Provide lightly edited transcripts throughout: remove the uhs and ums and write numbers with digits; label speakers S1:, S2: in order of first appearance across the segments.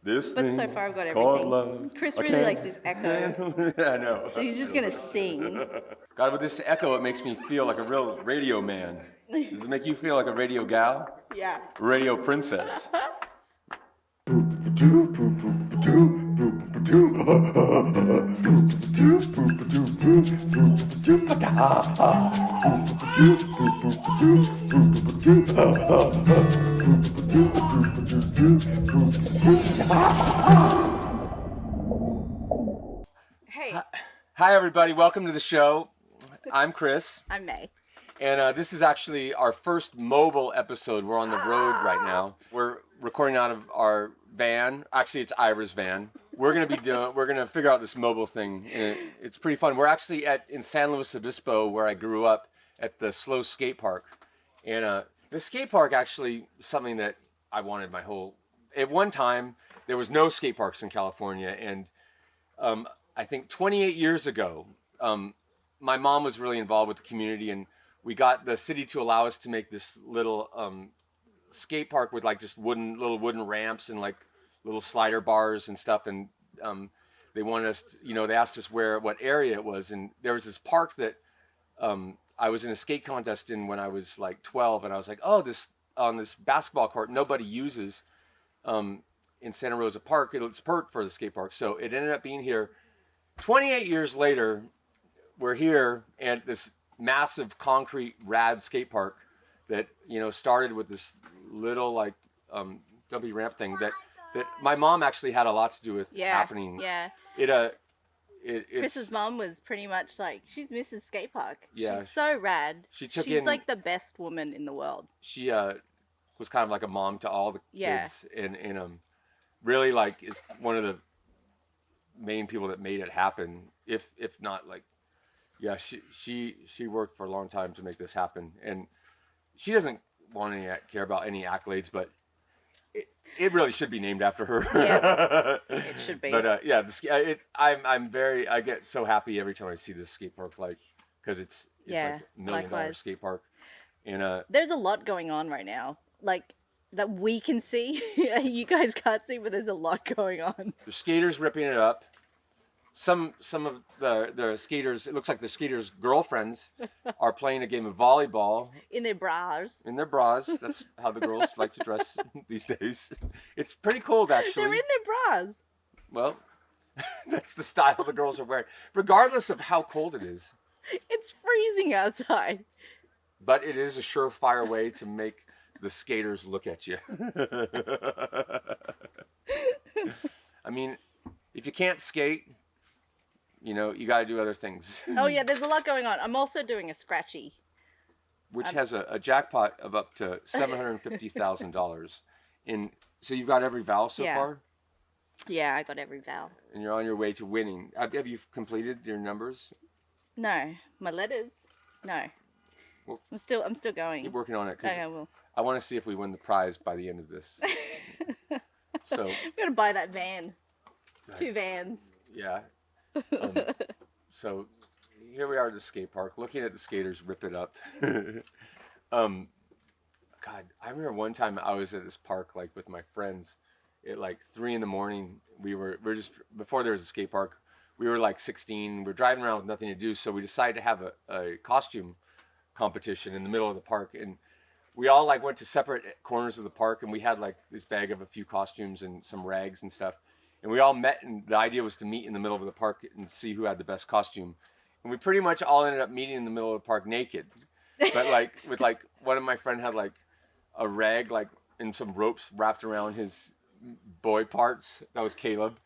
S1: This
S2: But
S1: thing
S2: so far I've got
S1: called
S2: everything.
S1: love.
S2: Chris
S1: I
S2: really
S1: can't-
S2: likes his echo.
S1: I know.
S2: So he's just going to sing.
S1: God, with this echo, it makes me feel like a real radio man. Does it make you feel like a radio gal?
S2: Yeah.
S1: Radio princess.
S2: Hey,
S1: Hi, everybody. Welcome to the show. I'm Chris.
S2: I'm May.
S1: And this is actually our first mobile episode. We're on the road right now. We're recording out of our van. Actually, it's Ira's van. We're gonna figure out this mobile thing. And it's pretty fun. We're actually in San Luis Obispo, where I grew up, at the Slow skate park. And the skate park actually is something that I wanted my whole. At one time, there was no skate parks in California, and I think 28 years ago, my mom was really involved with the community, and we got the city to allow us to make this little skate park with like just little wooden ramps and like little slider bars and stuff. And they wanted us, they asked us what area it was. And there was this park that I was in a skate contest in when I was like 12. And I was like, oh, on this basketball court nobody uses in Santa Rosa Park. It's perfect for the skate park. So it ended up being here. 28 years later, we're here at this massive concrete rad skate park that started with this little like dumpy ramp thing that my mom actually had a lot to do with happening.
S2: Yeah.
S1: Chris's
S2: mom was pretty much like, she's Mrs. Skate Park.
S1: Yeah.
S2: She's so rad.
S1: She's
S2: like the best woman in the world.
S1: She was kind of like a mom to all the kids, and really like is one of the main people that made it happen. If not like. Yeah, she worked for a long time to make this happen, and she doesn't want care about any accolades, but it really should be named after her.
S2: Yeah, it should be.
S1: But I get so happy every time I see this skate park, like because it's like $1 million skate park, and
S2: there's a lot going on right now, like that we can see. You guys can't see, but there's a lot going on.
S1: The skaters ripping it up. Some of the skaters, it looks like the skaters' girlfriends are playing a game of volleyball.
S2: In their bras.
S1: In their bras. That's how the girls like to dress these days. It's pretty cold, actually.
S2: They're in their bras.
S1: Well, that's the style the girls are wearing, regardless of how cold it is.
S2: It's freezing outside.
S1: But it is a surefire way to make the skaters look at you. I mean, if you can't skate, you got to do other things.
S2: Oh, yeah, there's a lot going on. I'm also doing a scratchy.
S1: Which has a jackpot of up to $750,000. So you've got every vowel so far?
S2: Yeah, I got every vowel.
S1: And you're on your way to winning. Have you completed your numbers?
S2: No. My letters? No.
S1: Well,
S2: I'm still going.
S1: Keep working on it.
S2: Okay, I will.
S1: I want to see if we win the prize by the end of this. So
S2: I'm going to buy that van. 2 vans.
S1: Yeah. So here we are at the skate park, looking at the skaters rip it up. God, I remember one time I was at this park like with my friends at like 3 a.m. We're just before there was a skate park. We were like 16. We're driving around with nothing to do, so we decided to have a costume competition in the middle of the park, and we all like went to separate corners of the park, and we had like this bag of a few costumes and some rags and stuff. And we all met, and the idea was to meet in the middle of the park and see who had the best costume. And we pretty much all ended up meeting in the middle of the park naked. But like with like one of my friend had like a rag like and some ropes wrapped around his boy parts. That was Caleb.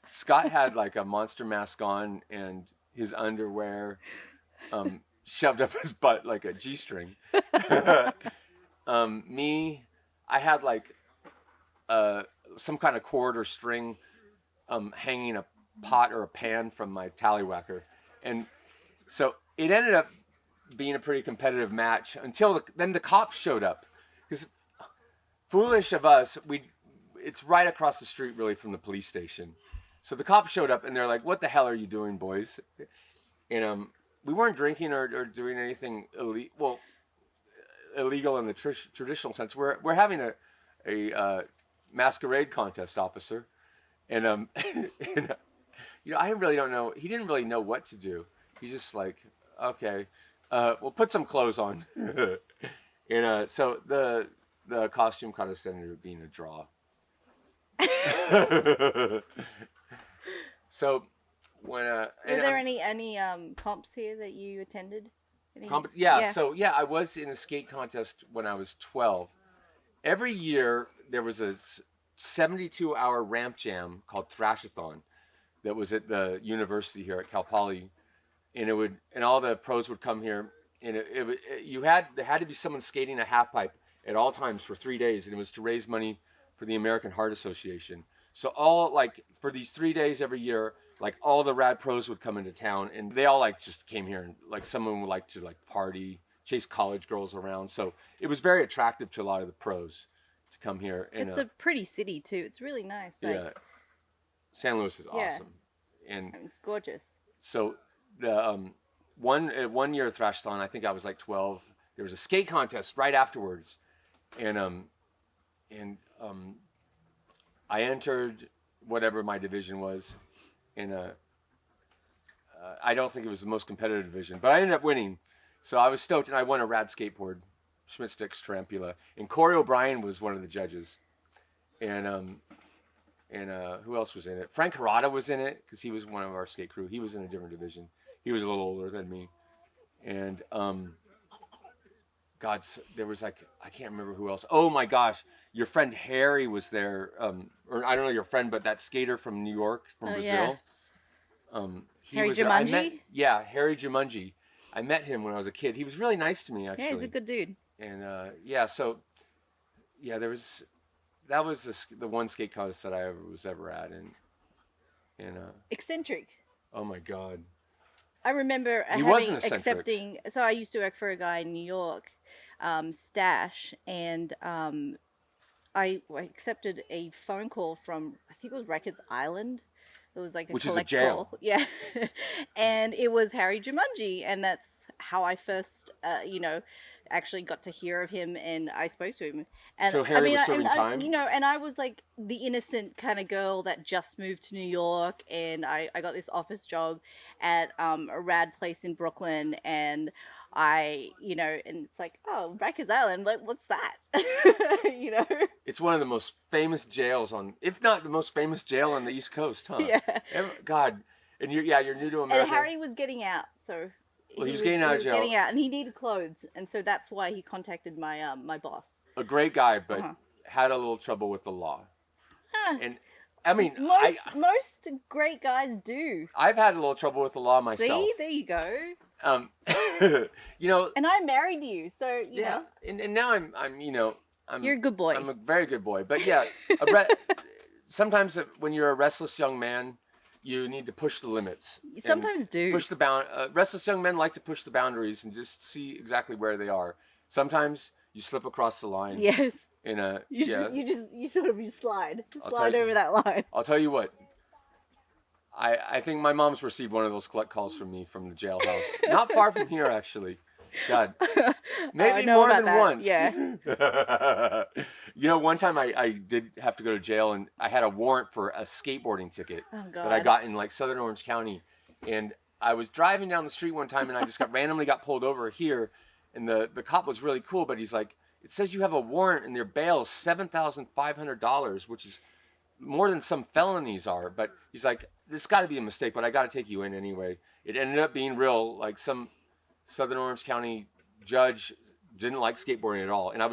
S1: Scott had like a monster mask on and his underwear shoved up his butt like a G-string. Me, I had like some kind of cord or string hanging a pot or a pan from my tallywhacker. And so it ended up being a pretty competitive match until then the cops showed up. Because foolish of us, it's right across the street really from the police station. So the cops showed up and they're like, what the hell are you doing, boys? And we weren't drinking or doing anything illegal in the traditional sense. We're having a masquerade contest, officer. and and, I really don't know. He didn't really know what to do. He just like, okay, we'll put some clothes on. And so the costume contest ended up being a draw. So when
S2: were there any comps here that you attended?
S1: So I was in a skate contest when I was 12. Every year there was a 72-hour ramp jam called THRASHATHON that was at the university here at Cal Poly, and all the pros would come here, and there had to be someone skating a half pipe at all times for 3 days, and it was to raise money for the American Heart Association. So for these 3 days every year, all the rad pros would come into town, and they all just came here, and someone would like to party, chase college girls around. So it was very attractive to a lot of the pros to come here. And
S2: it's a pretty city too. It's really nice.
S1: Yeah, San Luis is awesome, and
S2: it's gorgeous.
S1: So the one year Thrashathon, I think I was 12. There was a skate contest right afterwards, and I entered whatever my division was, and I don't think it was the most competitive division, but I ended up winning. So I was stoked, and I won a rad skateboard, Schmidt Sticks Tarantula, and Corey O'Brien was one of the judges, and who else was in it? Frank Harada was in it because he was one of our skate crew. He was in a different division. He was a little older than me, and God, there was I can't remember who else. Oh my gosh, your friend Harry was there, or I don't know your friend, but that skater from New York, from Brazil.
S2: Yeah.
S1: Harry
S2: was Jumanji?
S1: Harry Jumanji. I met him when I was a kid. He was really nice to me, actually.
S2: Yeah, he's a good dude.
S1: And that was the one skate contest that I was ever at, and
S2: eccentric.
S1: Oh my God.
S2: I remember accepting. So I used to work for a guy in New York, Stash, and I accepted a phone call from, I think it was Rikers Island. It was like a collect call. Yeah. And it was Harry Jumanji, and that's how I first actually got to hear of him, and I spoke to him. And
S1: so Harry was serving time?
S2: And I was like the innocent kind of girl that just moved to New York, and I got this office job at a rad place in Brooklyn, and and it's like, oh, Rikers Island, what's that?
S1: It's one of the most famous jails if not the most famous jail on the East Coast, huh?
S2: Yeah.
S1: God. And you're new to America.
S2: And Harry was getting out, so...
S1: Well, he was getting out of jail.
S2: Getting out, and he needed clothes, and so that's why he contacted my my boss.
S1: A great guy, but had a little trouble with the law. And I mean,
S2: most great guys do.
S1: I've had a little trouble with the law myself.
S2: See, there you go. And I married you, so you know.
S1: And now I'm
S2: you're a good boy.
S1: I'm a very good boy, but yeah, sometimes when you're a restless young man, you need to push the limits.
S2: You sometimes do.
S1: Push the restless young men like to push the boundaries and just see exactly where they are. Sometimes you slip across the line.
S2: Yes.
S1: You
S2: slide over that line.
S1: I'll tell you what. I think my mom's received one of those collect calls from me from the jailhouse. Not far from here, actually. God, maybe more than once.
S2: Yeah.
S1: One time I did have to go to jail, and I had a warrant for a skateboarding ticket that I got in Southern Orange County, and I was driving down the street one time, and I just randomly got pulled over here, and the cop was really cool, but he's like, it says you have a warrant, and your bail is $7,500, which is more than some felonies are, but he's like, this got to be a mistake, but I got to take you in anyway. It ended up being real, some Southern Orange County judge didn't like skateboarding at all. And I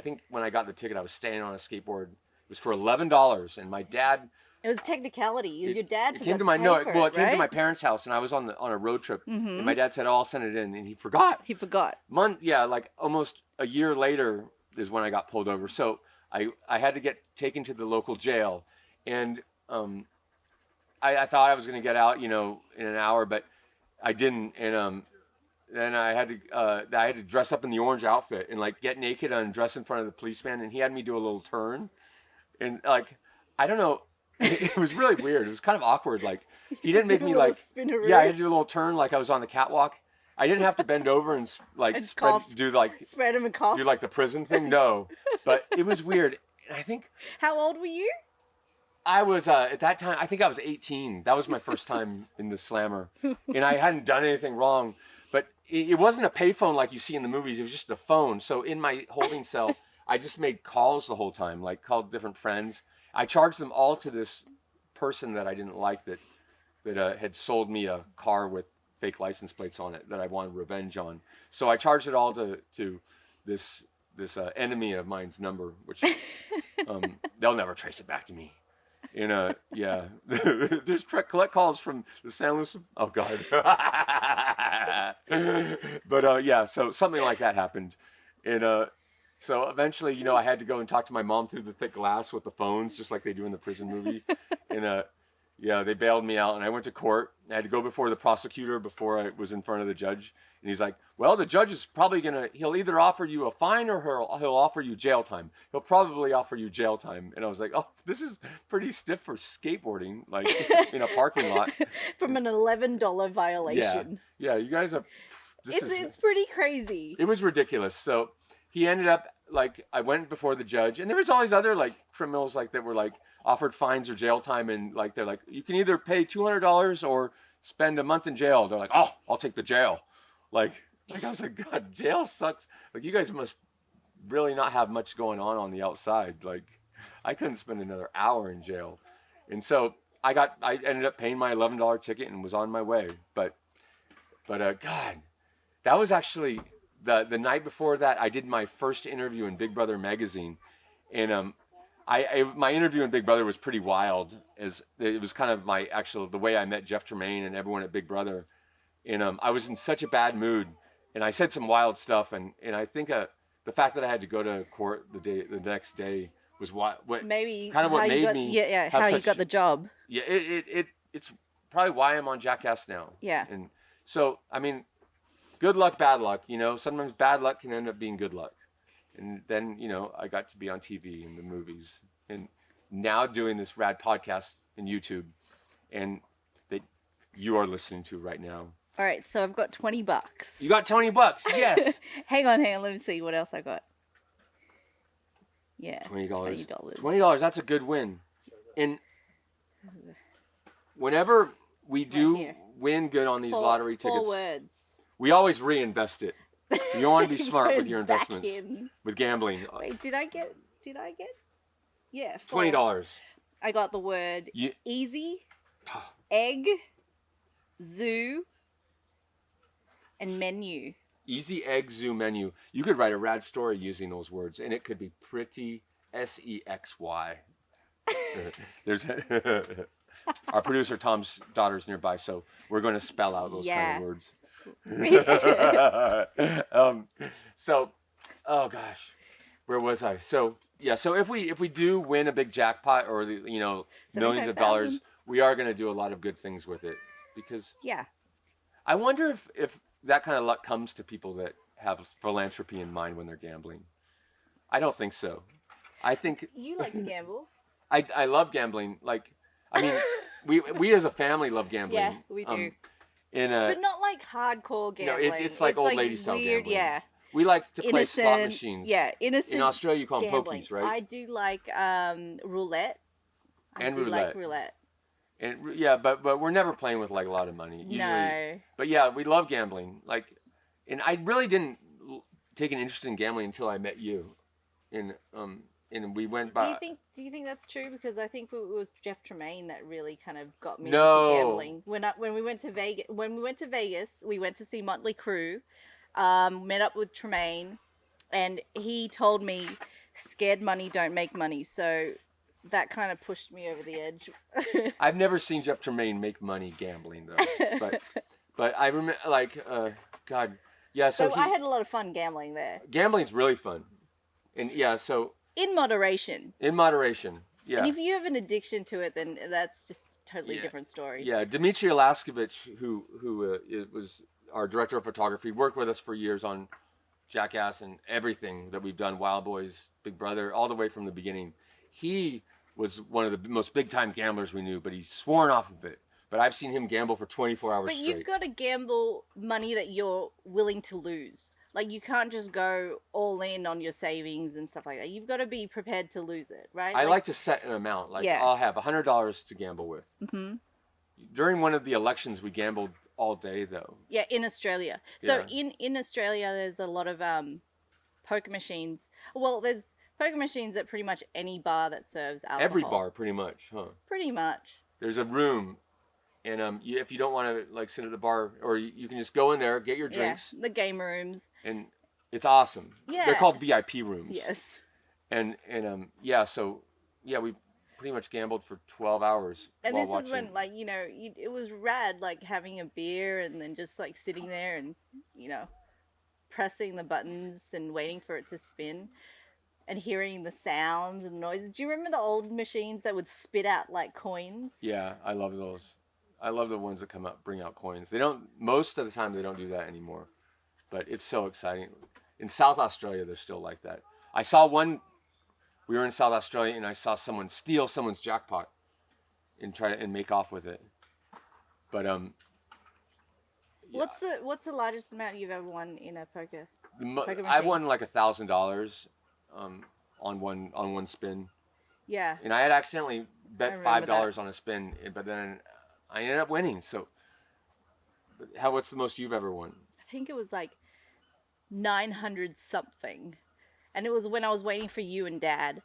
S1: think when I got the ticket, I was standing on a skateboard. It was for $11, and my dad...
S2: It was a technicality. It was your dad
S1: it came to my it came to my parents' house, and I was on a road trip, and my dad said, "Oh, I'll send it in," and he forgot.
S2: He forgot.
S1: Almost a year later is when I got pulled over. So I had to get taken to the local jail, and I thought I was going to get out, in an hour, but I didn't, and then I had to dress up in the orange outfit and get naked and undress in front of the policeman, and he had me do a little turn, and I don't know. It was really weird. It was kind of awkward. He didn't make me
S2: spin-a-roo.
S1: I had to do a little turn I was on the catwalk. I didn't have to bend over and spread
S2: him and cough.
S1: Do the prison thing. No, but it was weird. And I think.
S2: How old were you?
S1: I was at that time. I think I was 18. That was my first time in the slammer, and I hadn't done anything wrong. But it wasn't a payphone like you see in the movies. It was just a phone. So in my holding cell, I just made calls the whole time, like called different friends. I charged them all to this person that I didn't like that had sold me a car with fake license plates on it that I wanted revenge on. So I charged it all to this enemy of mine's number, which they'll never trace it back to me. Yeah, there's collect calls from the San Luis. Oh God. But yeah, so something like that happened, and so eventually, I had to go and talk to my mom through the thick glass with the phones, just like they do in the prison movie, and yeah, they bailed me out, and I went to court. I had to go before the prosecutor before I was in front of the judge. And he's like, well, the judge is probably he'll either offer you a fine or he'll offer you jail time. He'll probably offer you jail time. And I was like, oh, this is pretty stiff for skateboarding, like in a parking lot.
S2: From an $11 violation.
S1: Yeah, you guys are,
S2: it's pretty crazy.
S1: It was ridiculous. So he ended up, like, I went before the judge, and there was all these other, like, criminals, like, that were, like, offered fines or jail time, and, like, they're like, you can either pay $200 or spend a month in jail. They're like, oh, I'll take the jail. Like I was like, God, jail sucks. Like, you guys must really not have much going on the outside. Like, I couldn't spend another hour in jail. And so I ended up paying my $11 ticket and was on my way. But God, that was actually the night before that. I did my first interview in Big Brother magazine, and my interview in Big Brother was pretty wild. As it was kind of the way I met Jeff Tremaine and everyone at Big Brother. And I was in such a bad mood, and I said some wild stuff, and I think the fact that I had to go to court the next day was what
S2: maybe
S1: kind of what made me
S2: how you got the job.
S1: Yeah, it's probably why I'm on Jackass now.
S2: Yeah.
S1: And so, I mean, good luck, bad luck. Sometimes bad luck can end up being good luck. And then I got to be on TV and the movies, and now doing this rad podcast and YouTube, and that you are listening to right now.
S2: All right, so I've got $20.
S1: You got $20, yes.
S2: hang on, let me see what else I got. Yeah,
S1: $20. $20, that's a good win. And whenever we do win good on these lottery tickets,
S2: 4 words.
S1: We always reinvest it. You want to be smart with your investments. With gambling.
S2: Wait, did I get? Yeah,
S1: $20.
S2: I got the word easy, egg, zoo, and menu.
S1: Easy, egg, zoo, menu. You could write a rad story using those words, and it could be pretty SEXY. There's our producer Tom's daughter's nearby, so we're going to spell out those kind of words. So, oh gosh, where was I? So yeah, so if we do win a big jackpot or millions of dollars, we are going to do a lot of good things with it, because I wonder if that kind of luck comes to people that have philanthropy in mind when they're gambling. I don't think so. I think
S2: you like to gamble.
S1: I love gambling. Like, I mean, we as a family love gambling.
S2: Yeah, we do.
S1: But
S2: not like hardcore gambling.
S1: No, it's like old lady style
S2: weird,
S1: gambling.
S2: Yeah.
S1: We like to play slot machines.
S2: Yeah, innocent.
S1: In Australia, you call them
S2: gambling.
S1: pokies, right?
S2: I do like roulette. I do like roulette.
S1: And yeah, but we're never playing with like a lot of money. Usually. No. But yeah, we love gambling. Like, and I really didn't take an interest in gambling until I met you. And we went by.
S2: Do you think that's true? Because I think it was Jeff Tremaine that really kind of got me into gambling. When we went to Vegas, we went to see Motley Crue, met up with Tremaine, and he told me, "Scared money don't make money." So that kind of pushed me over the edge.
S1: I've never seen Jeff Tremaine make money gambling though, but I remember God, yeah. So
S2: I had a lot of fun gambling there.
S1: Gambling's really fun, and yeah, so.
S2: In moderation.
S1: In moderation, yeah.
S2: And if you have an addiction to it, then that's just a totally different story.
S1: Yeah, Dmitry Alaskovich, who was our director of photography, worked with us for years on Jackass and everything that we've done, Wild Boys, Big Brother, all the way from the beginning. He was one of the most big-time gamblers we knew, but he's sworn off of it. But I've seen him gamble for 24 hours straight.
S2: But you've got to gamble money that you're willing to lose. Like, you can't just go all in on your savings and stuff like that. You've got to be prepared to lose it, right?
S1: I like to set an amount. Like,
S2: Yeah.
S1: I'll have $100 to gamble with. During one of the elections, we gambled all day, though.
S2: Yeah, in Australia. So
S1: Yeah.
S2: in Australia, there's a lot of poker machines. Well, there's poker machines at pretty much any bar that serves alcohol.
S1: Every bar, pretty much, huh?
S2: Pretty much.
S1: There's a room, and if you don't want to like sit at the bar, or you can just go in there, get your drinks,
S2: Yeah, the game rooms.
S1: and it's awesome.
S2: Yeah.
S1: They're called VIP rooms.
S2: Yes.
S1: And yeah, so yeah, we pretty much gambled for 12 hours.
S2: And
S1: while
S2: this
S1: watching.
S2: is when, like, you know, it was rad, like having a beer and then just like sitting there and, you know, pressing the buttons and waiting for it to spin and hearing the sounds and noises. Do you remember the old machines that would spit out like coins?
S1: Yeah, I love those. I love the ones that come up, bring out coins. They don't, most of the time they don't do that anymore, but it's so exciting. In South Australia, they're still like that. I saw one, we were in South Australia and I saw someone steal someone's jackpot and try to make off with it. But yeah.
S2: What's the largest amount you've ever won in a poker
S1: I
S2: machine?
S1: won like $1,000 on one spin.
S2: Yeah.
S1: And I had accidentally bet
S2: remember
S1: $5 on a spin, but then I ended up winning. So, what's the most you've ever won?
S2: I think it was like 900 something. And it was when I was waiting for you and Dad.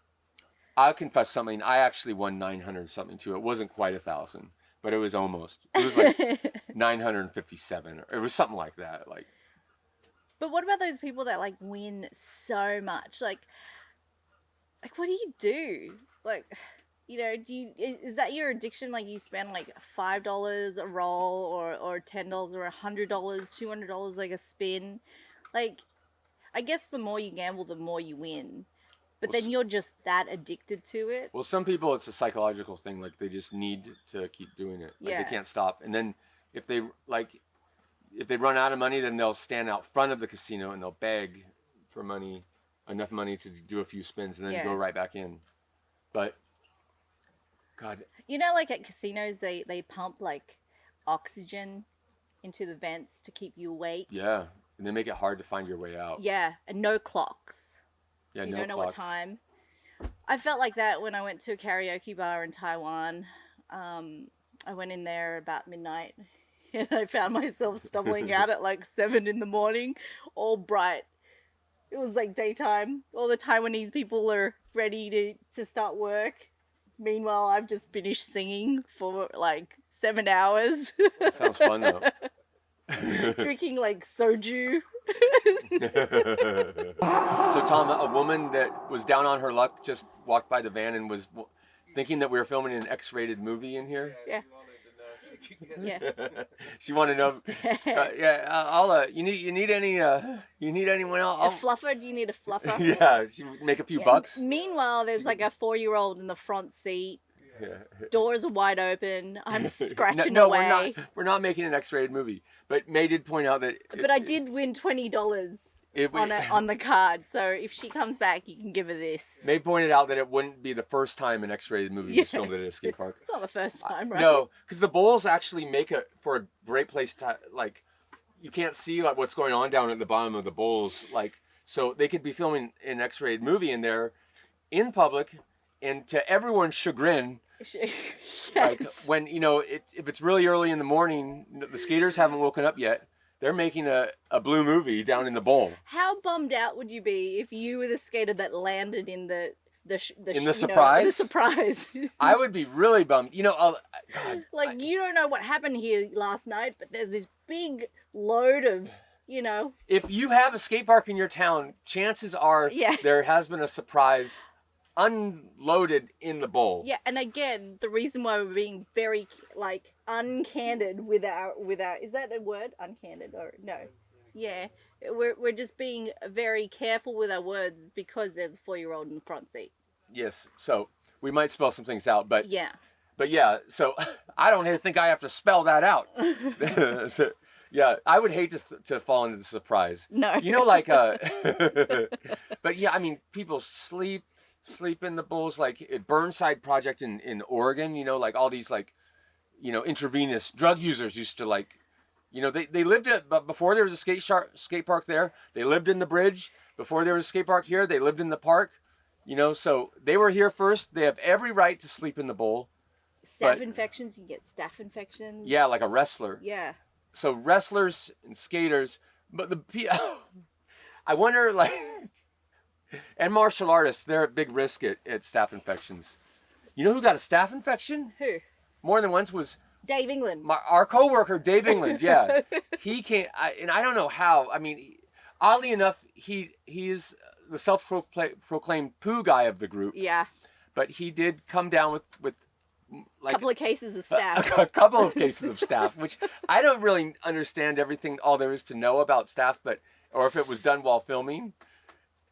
S1: I'll confess something. I actually won 900 something too. It wasn't quite 1,000, but it was almost. It was like 957. Or it was something like that. Like.
S2: But what about those people that like win so much? Like what do you do? Like, you know, is that your addiction? Like, you spend like $5 a roll or $10 or $100, $200 like a spin. Like, I guess the more you gamble, the more you win. But then you're just that addicted to it.
S1: Well, some people, it's a psychological thing. Like, they just need to keep doing it. Like,
S2: Yeah.
S1: they can't stop. And then if they run out of money, then they'll stand out front of the casino and they'll beg for money, enough money to do a few spins and then go right back in. But, God.
S2: You know, like at casinos, they pump like oxygen into the vents to keep you awake.
S1: Yeah. And they make it hard to find your way out.
S2: Yeah, and no clocks.
S1: Yeah,
S2: so you
S1: no
S2: don't know
S1: clocks.
S2: what time. I felt like that when I went to a karaoke bar in Taiwan. I went in there about midnight and I found myself stumbling out at like 7 in the morning, all bright. It was like daytime. All the Taiwanese people are ready to start work. Meanwhile, I've just finished singing for like 7 hours.
S1: Sounds fun though.
S2: Drinking like soju.
S1: So Tom, a woman that was down on her luck just walked by the van and was thinking that we were filming an X-rated movie in here.
S2: Yeah. Yeah.
S1: She wanted to know. I'll. You need anyone else?
S2: A fluffer? Do you need a fluffer?
S1: Yeah, she would make a few bucks.
S2: Meanwhile, there's like a 4-year-old in the front seat.
S1: Yeah.
S2: Doors are wide open. I'm scratching
S1: No,
S2: away.
S1: we're not making an X-rated movie. But May did point out that.
S2: But I did win $20 on the card. So if she comes back, you can give her this.
S1: May pointed out that it wouldn't be the first time an X-rated movie was filmed at a skate park.
S2: It's not the first time, right?
S1: No, because the bowls actually make it for a great place to, like, you can't see like what's going on down at the bottom of the bowls, like, so they could be filming an X-rated movie in there, in public, and to everyone's chagrin.
S2: Yes.
S1: Like when if it's really early in the morning, the skaters haven't woken up yet. They're making a blue movie down in the bowl.
S2: How bummed out would you be if you were the skater that landed in the
S1: surprise?
S2: The surprise.
S1: I would be really bummed. God.
S2: Like, you don't know what happened here last night, but there's this big load of,
S1: If you have a skate park in your town, chances are there has been a surprise unloaded in the bowl.
S2: Yeah, and again, the reason why we're being very uncandid with our is that a word? Uncandid or no? Yeah, we're just being very careful with our words because there's a 4-year-old in the front seat.
S1: Yes, so we might spell some things out, but
S2: yeah.
S1: But yeah, so I don't think I have to spell that out. So, yeah, I would hate to fall into the surprise.
S2: No.
S1: But yeah, I mean, people sleep in the bowls, like at Burnside Project in Oregon, like all these intravenous drug users used to You know, they lived at, but before there was a skate park there, they lived in the bridge. Before there was a skate park here, they lived in the park. You know, so they were here first. They have every right to sleep in the bowl.
S2: Staph infections, you can get staph infections.
S1: Yeah, like a wrestler.
S2: Yeah.
S1: So wrestlers and skaters, but I wonder, like, and martial artists, they're at big risk at staph infections. You know who got a staph infection?
S2: Who?
S1: More than once was
S2: Dave England.
S1: Our coworker, Dave England. Yeah, he can't, and I don't know how. I mean, oddly enough, he's the self-proclaimed poo guy of the group.
S2: Yeah.
S1: But he did come down with like
S2: couple of cases of staph.
S1: A couple of cases of staph, which I don't really understand all there is to know about staph, or if it was done while filming.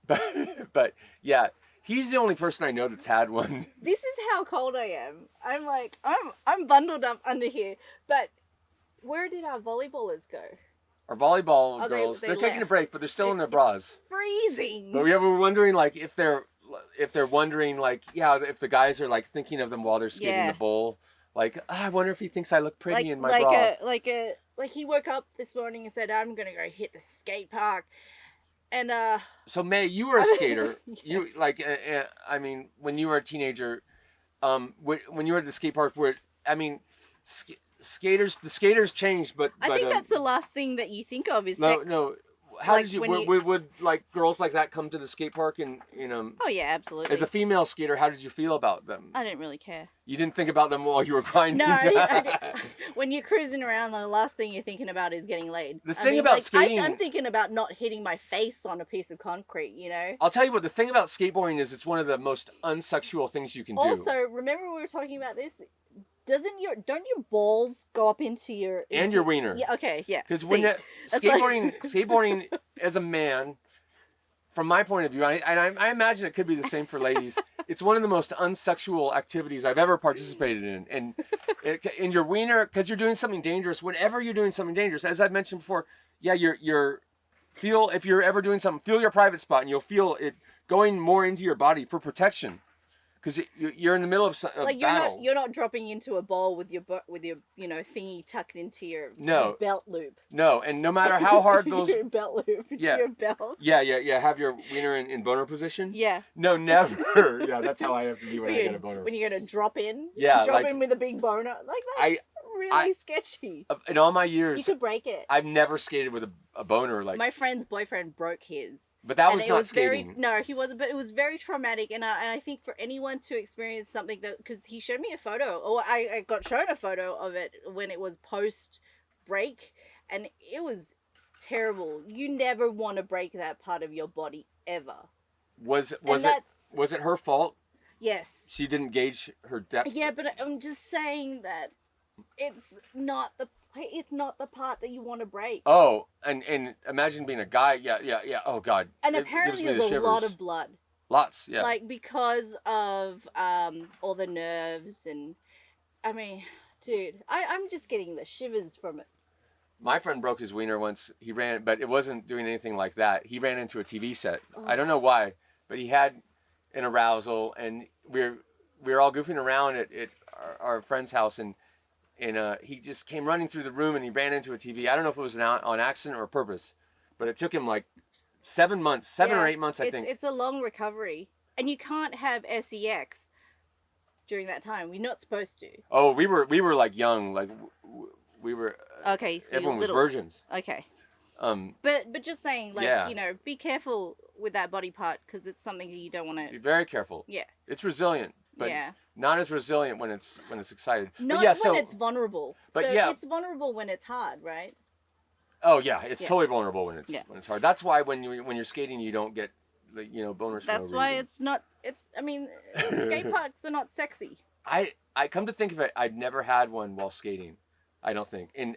S1: But yeah, he's the only person I know that's had one.
S2: This is how cold I am. I'm like, I'm bundled up under here. But where did our volleyballers go?
S1: Our volleyball girls, they're taking a break, but they're still in their bras.
S2: Freezing.
S1: But we were wondering, like, if they're wondering, like, yeah, if the guys are like thinking of them while they're skating the bowl. Like, I wonder if he thinks I look pretty in my bra.
S2: Like he woke up this morning and said, I'm gonna go hit the skate park. And
S1: so May, you were a skater.
S2: Yes.
S1: You like, I mean, when you were a teenager, when you were at the skate park, I mean, the skaters changed, but
S2: I think that's the last thing that you think of is sex.
S1: No. How did you would like girls like that come to the skate park and
S2: Oh yeah, absolutely.
S1: As a female skater, how did you feel about them?
S2: I didn't really care.
S1: You didn't think about them while you were grinding?
S2: No, I didn't. When you're cruising around, the last thing you're thinking about is getting laid.
S1: The thing about skating,
S2: I'm thinking about not hitting my face on a piece of concrete, you know?
S1: I'll tell you what, the thing about skateboarding is it's one of the most unsexual things you can do.
S2: Also, remember we were talking about this? Don't your balls go up into your...
S1: And your wiener.
S2: Yeah, okay, yeah.
S1: Because when skateboarding as a man, from my point of view, and I imagine it could be the same for ladies, it's one of the most unsexual activities I've ever participated in. And in your wiener, because you're doing something dangerous, whenever you're doing something dangerous, as I've mentioned before, yeah, if you're ever doing something, feel your private spot, and you'll feel it going more into your body for protection. Because you're in the middle of
S2: like
S1: battle.
S2: You're not dropping into a bowl with your thingy tucked into your belt loop.
S1: No, and no matter how hard those
S2: your belt loop into your belt.
S1: Yeah. Have your wiener in boner position.
S2: Yeah.
S1: No, never. Yeah, that's how I have to be when I get a boner.
S2: When you're gonna drop in.
S1: Yeah,
S2: drop in with a big boner. Like that's really sketchy.
S1: In all my years,
S2: you could break it.
S1: I've never skated with a boner like.
S2: My friend's boyfriend broke his.
S1: But that was not skating.
S2: No, he wasn't. But it was very traumatic, and I think for anyone to experience something that, because he showed me a photo, or I got shown a photo of it when it was post break, and it was terrible. You never want to break that part of your body ever. Was it her fault? Yes. She didn't gauge her depth. Yeah, but I'm just saying that it's not the part that you want to break. Oh, and imagine being a guy. Yeah. Oh, God. And apparently there's a lot of blood. Lots, yeah. Like, because of all the nerves and... I mean, dude, I'm just getting the shivers from it. My friend broke his wiener once. He ran, but it wasn't doing anything like that. He ran into a TV set. Oh. I don't know why, but he had an arousal, and we were all goofing around at our friend's house, and he just came running through the room, and he ran into a TV. I don't know if it was on accident or purpose, but it took him like 7 months, or 8 months, I think. It's a long recovery, and you can't have SEX during that time. We're not supposed to. Oh, we were like young, like we were. Okay, so everyone was virgins. Okay. But just saying, like, be careful with that body part, because it's something that you don't want to. Be very careful. Yeah. It's resilient, but not as resilient when it's excited. Not when it's vulnerable. But it's vulnerable when it's hard, right? Oh yeah, it's totally vulnerable when it's hard. That's why when you're skating, you don't get boners. That's why it's not. I mean, skate parks are not sexy. I come to think of it, I'd never had one while skating. I don't think, and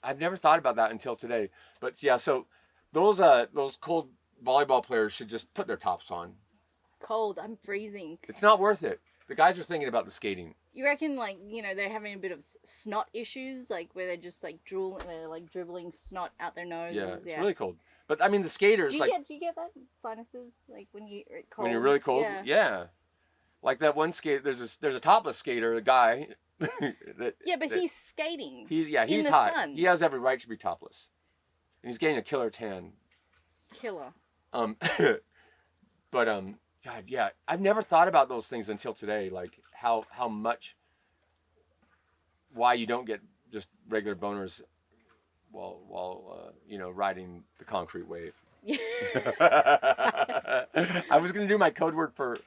S2: I've never thought about that until today. But yeah, so those cold volleyball players should just put their tops on. Cold, I'm freezing. It's not worth it. The guys are thinking about the skating. You reckon, like, they're having a bit of snot issues, like where they're just like they're like dribbling snot out their nose. Yeah, it's really cold. But I mean, the skaters, do you get that sinuses, like when you're cold? When you're really cold, yeah. Like that one skater, there's a topless skater, a guy Yeah, but he's skating.
S1: He's
S2: in the
S1: hot.
S2: sun.
S1: He has every right to be topless, and he's getting a killer tan.
S2: Killer.
S1: But God, yeah, I've never thought about those things until today. Like how much, why you don't get just regular boners while riding the concrete wave. I was gonna do my code word for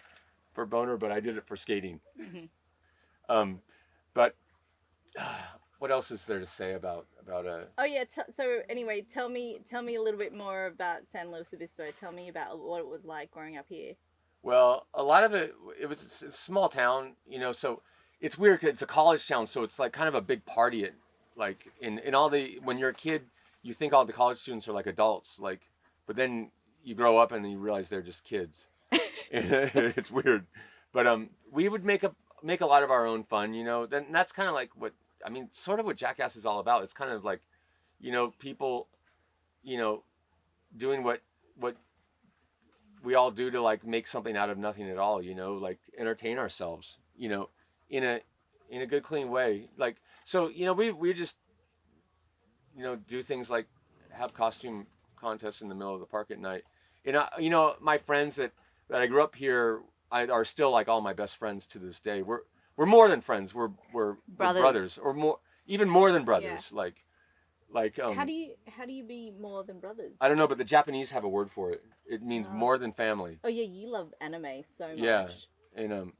S1: boner, but I did it for skating. Mm-hmm. But what else is there to say about
S2: Oh yeah. So anyway, tell me a little bit more about San Luis Obispo. Tell me about what it was like growing up here.
S1: Well, a lot of it was a small town, so it's weird because it's a college town, so it's like kind of a big party at like in all the, when you're a kid, you think all the college students are like adults, like, but then you grow up and then you realize they're just kids. It's weird. But we would make a lot of our own fun, then that's kind of like sort of what Jackass is all about. It's kind of like, people, doing what we all do to like make something out of nothing at all, like entertain ourselves, in a good, clean way. Like, so, we just, do things like have costume contests in the middle of the park at night. And, my friends that I grew up here are still like all my best friends to this day. We're more than friends. We're brothers, or more, even more than brothers. Yeah. Like
S2: how do you be more than brothers?
S1: I don't know, but the Japanese have a word for it. It means more than family.
S2: Oh yeah, you love anime so much.
S1: Yeah, and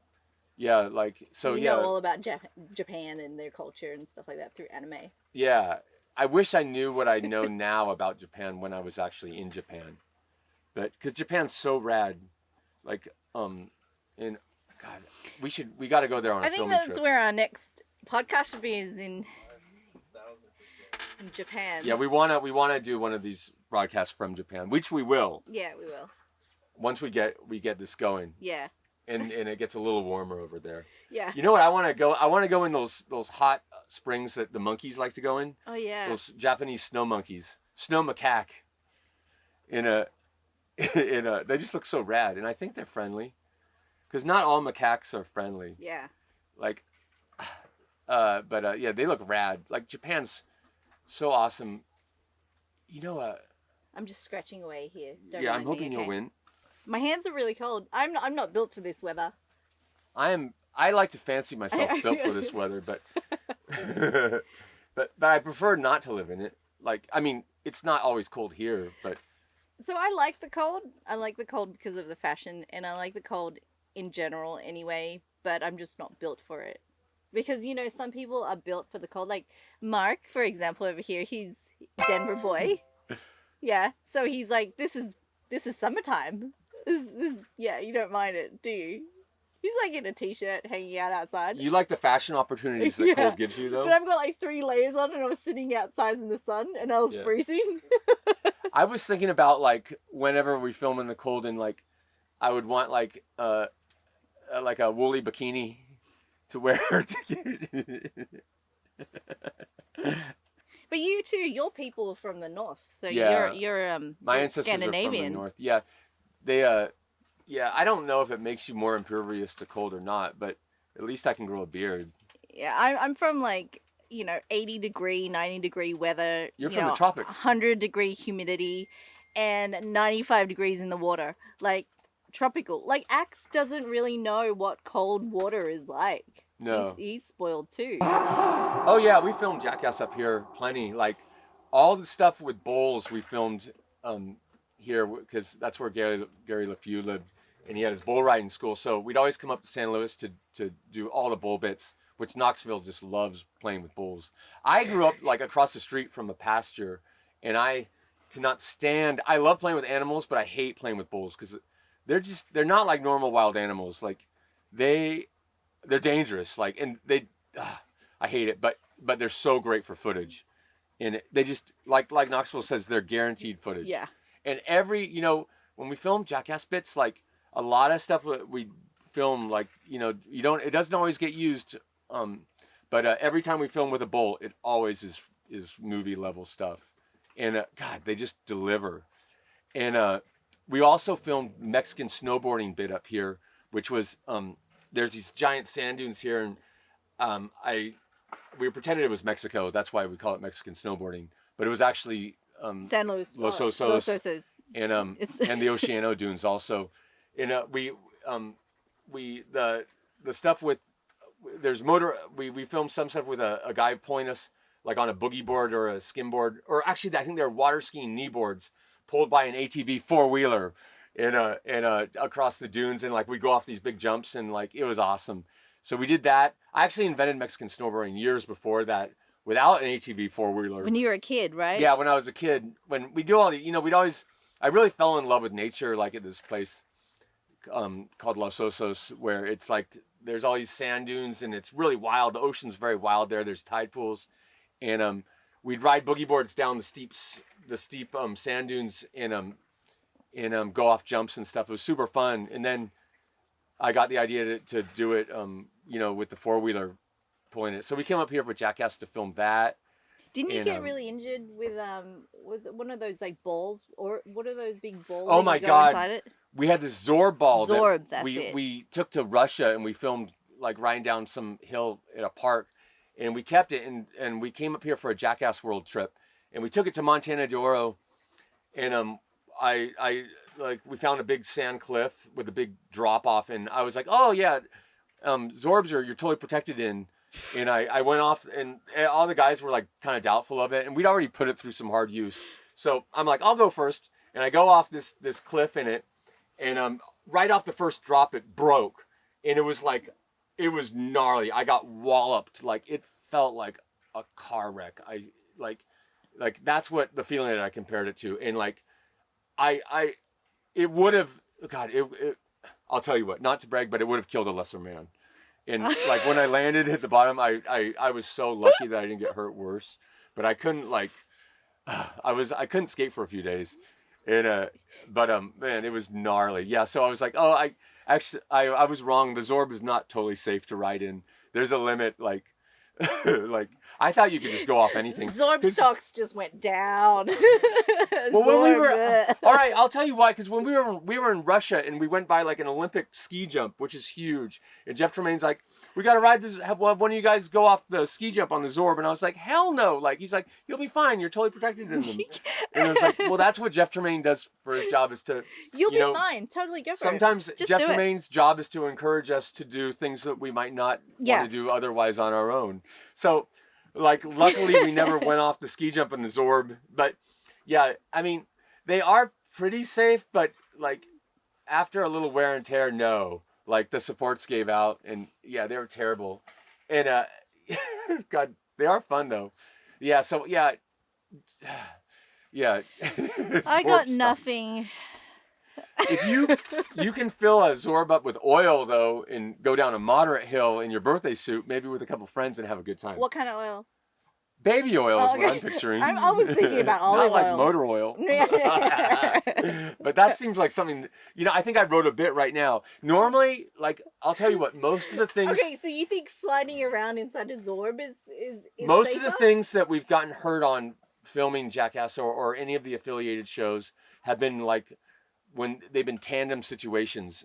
S1: yeah, like so.
S2: You know all about Japan and their culture and stuff like that through anime.
S1: Yeah, I wish I knew what I know now about Japan when I was actually in Japan, but because Japan's so rad, like and God, we got to go there on a filming trip. I think that's
S2: where our next podcast should be, is in Japan.
S1: Yeah, we wanna do one of these broadcasts from Japan, which we will.
S2: Yeah, we will.
S1: Once we get this going.
S2: Yeah.
S1: And it gets a little warmer over there.
S2: Yeah.
S1: You know what? I want to go. I want to go in those hot springs that the monkeys like to go in.
S2: Oh yeah.
S1: Those Japanese snow monkeys, snow macaque. They just look so rad, and I think they're friendly. Because not all macaques are friendly.
S2: Yeah.
S1: Like, but yeah, they look rad. Like Japan's so awesome.
S2: I'm just scratching away here.
S1: Don't I'm hoping you'll win.
S2: My hands are really cold. I'm not built for this weather.
S1: I like to fancy myself built for this weather, but but I prefer not to live in it. Like, I mean, it's not always cold here, but.
S2: So I like the cold. I like the cold because of the fashion, and I like the cold in general anyway, but I'm just not built for it. Because, some people are built for the cold. Like Mark, for example, over here, he's Denver boy. Yeah. So he's like, this is summertime. This yeah, you don't mind it, do you? He's like in a t-shirt hanging out outside.
S1: You like the fashion opportunities that cold gives you, though?
S2: But I've got like 3 layers on, and I was sitting outside in the sun, and I was freezing.
S1: I was thinking about, like, whenever we film in the cold, and, like, I would want, like a woolly bikini to wear.
S2: But you too, your people are from the north, so you're
S1: my ancestors
S2: Scandinavian.
S1: are from the north. Yeah, they I don't know if it makes you more impervious to cold or not, but at least I can grow a beard.
S2: Yeah, I'm from like 80-degree, 90-degree weather.
S1: You're from the tropics.
S2: 100-degree humidity, and 95 degrees in the water, like tropical. Like Axe doesn't really know what cold water is like.
S1: No.
S2: He's spoiled too.
S1: Oh yeah, we filmed Jackass up here plenty. Like all the stuff with bowls we filmed here because that's where Gary LeFew lived, and he had his bull riding school. So we'd always come up to San Luis to do all the bull bits, which Knoxville just loves playing with bulls. I grew up like across the street from a pasture, and I cannot stand. I love playing with animals, but I hate playing with bulls because they're not like normal wild animals. Like they're dangerous. Like, and I hate it, but they're so great for footage, and they just like Knoxville says, they're guaranteed footage.
S2: Yeah.
S1: And every when we film Jackass bits, like a lot of stuff we film, like it doesn't always get used, but every time we film with a bull, it always is movie level stuff, and God, they just deliver. And we also filmed Mexican snowboarding bit up here, which was there's these giant sand dunes here, and we pretended it was Mexico. That's why we call it Mexican snowboarding. But it was actually
S2: San Luis,
S1: Los Osos, and and the Oceano Dunes also. And the stuff with there's motor. We filmed some stuff with a guy pulling us like on a boogie board or a skim board, or actually I think they're water skiing knee boards pulled by an ATV 4-wheeler across the dunes, and like we'd go off these big jumps, and like it was awesome. So we did that. I actually invented Mexican snowboarding years before that without an ATV 4-wheeler.
S2: When you were a kid, right?
S1: Yeah, when I was a kid. When we do all the, I really fell in love with nature, like at this place called Los Osos, where it's like there's all these sand dunes and it's really wild. The ocean's very wild there. There's tide pools, and we'd ride boogie boards down the steep sand dunes and go off jumps and stuff. It was super fun. And then I got the idea to do it, with the 4-wheeler pulling it. So we came up here for Jackass to film that.
S2: Didn't you get really injured with was it one of those like balls, or what are those big balls?
S1: Oh my God!
S2: Inside it?
S1: We had this ZORB ball
S2: that
S1: we took to Russia, and we filmed like riding down some hill at a park, and we kept it, and we came up here for a Jackass World trip, and we took it to Montana de Oro, and we found a big sand cliff with a big drop off, and I was like, oh yeah, ZORBs you're totally protected in. And I went off, and all the guys were like kind of doubtful of it, and we'd already put it through some hard use. So I'm like, I'll go first, and I go off this cliff in it, and right off the first drop it broke, and it was gnarly. I got walloped, like it felt like a car wreck. I like that's what the feeling that I compared it to, and like it would have, God, I'll tell you what, not to brag, but it would have killed a lesser man. And like when I landed at the bottom, I was so lucky that I didn't get hurt worse. But I couldn't I couldn't skate for a few days, and man, it was gnarly. Yeah, so I was like, oh, I was wrong. The ZORB is not totally safe to ride in. There's a limit. Like I thought you could just go off anything.
S2: ZORB stocks just went down.
S1: Well, when we were all right, I'll tell you why. Because when we were in Russia, and we went by like an Olympic ski jump, which is huge. And Jeff Tremaine's like, we got to ride this. Have one of you guys go off the ski jump on the ZORB. And I was like, hell no. Like he's like, you'll be fine. You're totally protected in them. And I was like, well, that's what Jeff Tremaine does for his job, is to
S2: you'll be fine. Totally go for
S1: sometimes
S2: it. Sometimes
S1: Jeff Tremaine's job is to encourage us to do things that we might not want to do otherwise on our own. So, like, luckily we never went off the ski jump in the ZORB. But yeah, I mean, they are pretty safe, but like after a little wear and tear, no. Like the supports gave out, and yeah, they were terrible. And God, they are fun though. Yeah, so yeah.
S2: I got nothing.
S1: If you can fill a ZORB up with oil though, and go down a moderate hill in your birthday suit, maybe with a couple friends, and have a good time.
S2: What kind of oil?
S1: Baby oil is what I'm picturing.
S2: I was thinking about olive
S1: oil. Not like
S2: oil.
S1: motor oil. But that seems like something, I think I wrote a bit right now. Normally, like, I'll tell you what, most of the things...
S2: Okay, so you think sliding around inside a ZORB is
S1: most
S2: safer?
S1: of the things that we've gotten hurt on filming Jackass or any of the affiliated shows have been like, when they've been tandem situations.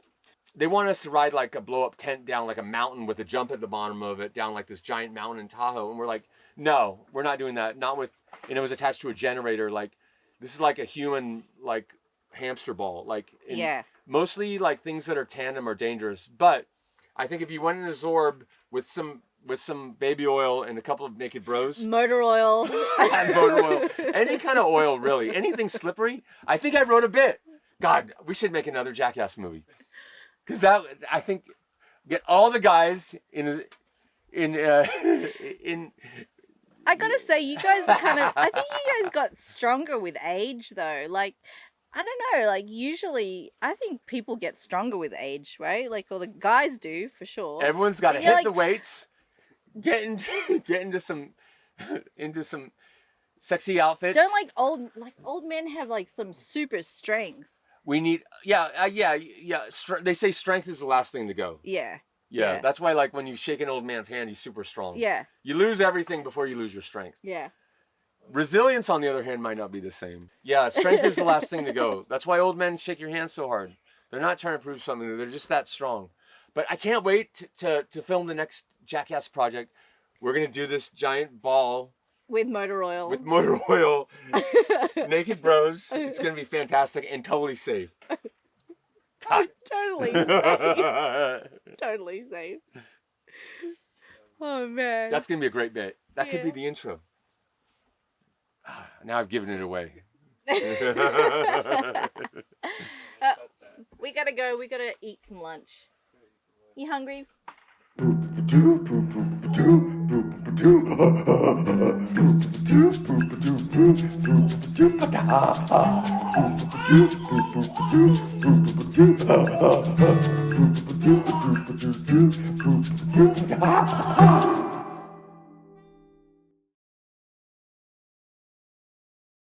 S1: They want us to ride like a blow-up tent down like a mountain with a jump at the bottom of it, down like this giant mountain in Tahoe. And we're like, no, we're not doing that. Not with, and it was attached to a generator. Like, this is like a human, like, hamster ball. Like, mostly like things that are tandem are dangerous. But I think if you went in a ZORB with some baby oil and a couple of naked bros.
S2: Motor oil.
S1: Motor oil. Any kind of oil, really. Anything slippery. I think I wrote a bit. God, we should make another Jackass movie. Because I think, get all the guys in.
S2: I gotta say, you guys are I think you guys got stronger with age, though. Like, I don't know. Like, usually, I think people get stronger with age, right? Like, or the guys do for sure.
S1: Everyone's got to hit the weights, get into some sexy outfits.
S2: Don't old men have like some super strength.
S1: We need, they say strength is the last thing to go.
S2: Yeah.
S1: That's why, like, when you shake an old man's hand, he's super strong.
S2: Yeah.
S1: You lose everything before you lose your strength.
S2: Yeah.
S1: Resilience, on the other hand, might not be the same. Yeah, strength is the last thing to go. That's why old men shake your hand so hard. They're not trying to prove something. They're just that strong. But I can't wait to film the next Jackass project. We're gonna do this giant ball
S2: with motor oil.
S1: With motor oil, naked bros. It's gonna be fantastic and totally safe.
S2: Totally safe. Totally safe. Oh man.
S1: That's gonna be a great bit. That could be the intro. Now I've given it away.
S2: We gotta go. We gotta eat some lunch. You hungry?